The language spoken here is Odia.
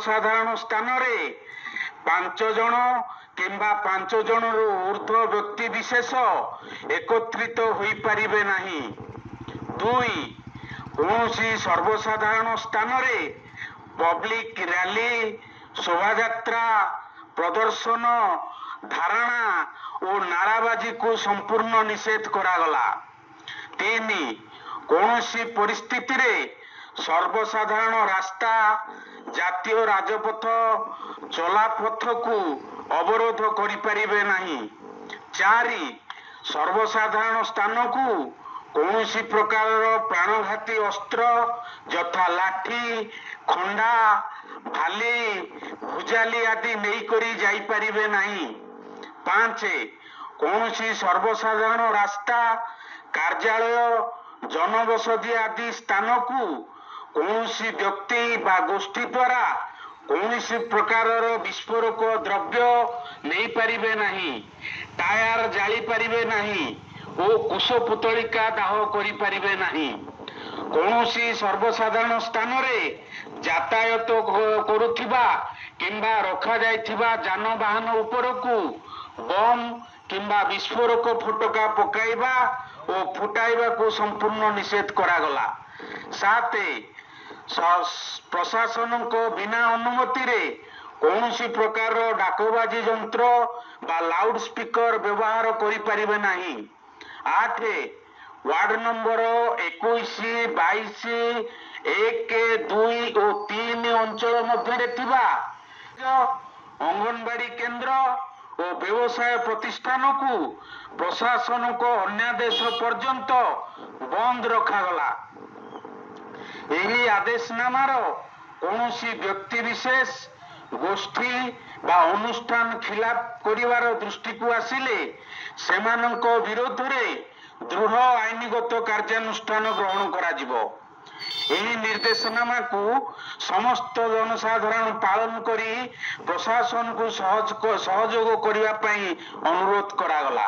ସାଧାରଣ ସ୍ଥାନରେ 5 ଜଣ କିମ୍ବା 5 ଜଣରୁ ଊର୍ଦ୍ଧ୍ୱ ବ୍ୟକ୍ତି ବିଶେଷ ଏକତ୍ରିତ ହୋଇପାରିବେ ନାହିଁ। 2. କୌଣସି ସର୍ବସାଧାରଣ ସ୍ଥାନରେ ପବ୍ଲିକ୍ ର୍ୟାଲି, ଶୋଭାଯାତ୍ରା, ପ୍ରଦର୍ଶନ, ଧାରଣା ଓ ନାରାବାଜିକୁ ସମ୍ପୂର୍ଣ୍ଣ ନିଷେଧ କରାଗଲା। 3. କୌଣସି ପରିସ୍ଥିତିରେ ସର୍ବସାଧାରଣ ରାସ୍ତା, ଜାତୀୟ ରାଜପଥ, ଚଲାପଥକୁ ଅବରୋଧ କରିପାରିବେ ନାହିଁ। 4. ସର୍ବସାଧାରଣ ସ୍ଥାନକୁ କୌଣସି ପ୍ରକାରର ପ୍ରାଣଘାତୀ ଅସ୍ତ୍ର ଯଥା ଲାଠି, ଖଣ୍ଡା, ଭାଲି, ଭୁଜାଲି ଆଦି ନେଇକରି ଯାଇପାରିବେ ନାହିଁ। 5. କୌଣସି ସର୍ବସାଧାରଣ ରାସ୍ତା, କାର୍ଯ୍ୟାଳୟ, ଜନବସତି ଆଦି ସ୍ଥାନକୁ କୌଣସି ବ୍ୟକ୍ତି ବା ଗୋଷ୍ଠୀ ଦ୍ୱାରା କୌଣସି ପ୍ରକାରର ବିସ୍ଫୋରକ ଦ୍ରବ୍ୟ ନେଇପାରିବେ ନାହିଁ, ଟାୟାର ଜାଳିପାରିବେ ନାହିଁ ଓ କୁଶପୁତ୍ତଳିକା ଦାହ କରିପାରିବେ ନାହିଁ। କୌଣସି ସର୍ବସାଧାରଣ ସ୍ଥାନରେ ଯାତାୟାତ କରୁଥିବା କିମ୍ବା ରଖାଯାଇଥିବା ଯାନବାହନ ଉପରକୁ ବମ୍ କିମ୍ବା ବିସ୍ଫୋରକ ଫୋଟକା ପକାଇବା ଓ ଫୁଟାଇବାକୁ ସମ୍ପୂର୍ଣ୍ଣ ନିଷେଧ କରାଗଲା। 7. ପ୍ରଶାସନଙ୍କ ବିନା ଅନୁମତିରେ କୌଣସି ପ୍ରକାରର ଡାକବାଜି ଯନ୍ତ୍ର ବା ଲାଉଡ୍ ସ୍ପିକର ବ୍ୟବହାର କରିପାରିବେ ନାହିଁ। 8. ୱାର୍ଡ ନମ୍ବର 21, 22, 1, 2 ଓ 3 ଅଞ୍ଚଳ ମଧ୍ୟରେ ଥିବା ଅଙ୍ଗନବାଡି କେନ୍ଦ୍ର ଓ ବ୍ୟବସାୟ ପ୍ରତିଷ୍ଠାନକୁ ପ୍ରଶାସନଙ୍କ ଅନ୍ୟାଦେଶ ପର୍ଯ୍ୟନ୍ତ ବନ୍ଦ ରଖାଗଲା। ଏହି ଆଦେଶନାମାର କୌଣସି ବ୍ୟକ୍ତିବିଶେଷ, ଗୋଷ୍ଠୀ ବା ଅନୁଷ୍ଠାନ ଖିଲାପ କରିବାର ଦୃଷ୍ଟିକୁ ଆସିଲେ ସେମାନଙ୍କ ବିରୋଧରେ ଦୃଢ ଆଇନଗତ କାର୍ଯ୍ୟାନୁଷ୍ଠାନ ଗ୍ରହଣ କରାଯିବ। ଏହି ନିର୍ଦ୍ଦେଶନାମାକୁ ସମସ୍ତ ଜନସାଧାରଣ ପାଳନ କରି ପ୍ରଶାସନକୁ ସହଯୋଗ କରିବା ପାଇଁ ଅନୁରୋଧ କରାଗଲା।